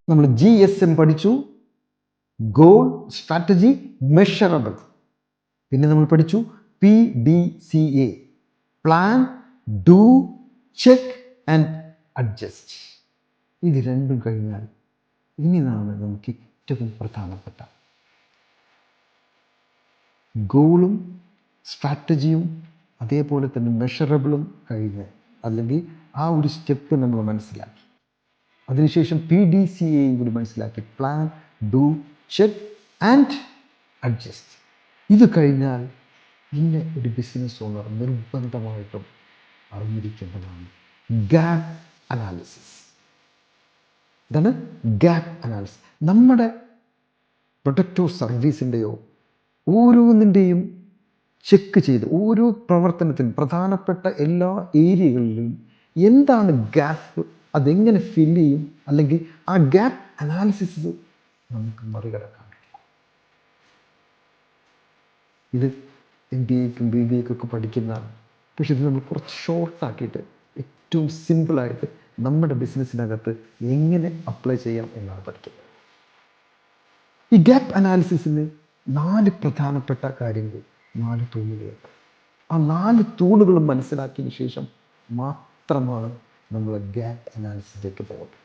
നമ്മൾ GSM പഠിച്ചു, goal, strategy, measurable. പിന്നെ നമ്മൾ പഠിച്ചു PDCA, plan, do, check and adjust. ഇത് രണ്ടും കഴിഞ്ഞാൽ ഇനിയാണ് നമുക്ക് ഏറ്റവും പ്രധാനപ്പെട്ട ഗോളും സ്ട്രാറ്റജിയും അതേപോലെ തന്നെ മെഷറബിളും കഴിഞ്ഞ്, അല്ലെങ്കിൽ ആ ഒരു സ്റ്റെപ്പ് നമ്മൾ മനസ്സിലാക്കി. അതിനുശേഷം PDCA കൂടി മനസ്സിലാക്കി, plan, do, check and adjust. ഇത് കഴിഞ്ഞാൽ പിന്നെ ഒരു ബിസിനസ് ഓണർ നിർബന്ധമായിട്ടും അറിഞ്ഞിരിക്കേണ്ടതാണ് ഗാപ്പ് അനാലിസിസ്. ഇതാണ് ഗാപ്പ് അനാലിസിസ്. നമ്മുടെ പ്രൊഡക്റ്റോ സർവീസിൻ്റെയോ ഓരോന്നിൻ്റെയും ചെക്ക് ചെയ്ത് ഓരോ പ്രവർത്തനത്തിനും പ്രധാനപ്പെട്ട എല്ലാ ഏരിയകളിലും എന്താണ് ഗ്യാപ്പ്, അതെങ്ങനെ ഫില്ല് ചെയ്യും, അല്ലെങ്കിൽ ആ ഗ്യാപ്പ് അനാലിസിസ് നമുക്ക് മറികടക്കാൻ. ഇത് MBAക്കും BBAക്കൊക്കെ പഠിക്കുന്നതാണ്. പക്ഷെ ഇത് നമ്മൾ കുറച്ച് ഷോർട്ടാക്കിയിട്ട് ഏറ്റവും സിമ്പിളായിട്ട് നമ്മുടെ ബിസിനസ്സിനകത്ത് എങ്ങനെ അപ്ലൈ ചെയ്യാം എന്നാണ് പഠിക്കുന്നത്. ഈ ഗ്യാപ്പ് അനാലിസിസിന് 4 പ്രധാനപ്പെട്ട കാര്യങ്ങൾ, 4 തൂണുകളുണ്ട്. ആ 4 തൂണുകളും മനസ്സിലാക്കിയതിന് ശേഷം മാത്രമാണ് നമ്മൾ ഗ്യാപ്പ് അനാലിസിസിലേക്ക് പോകുന്നത്.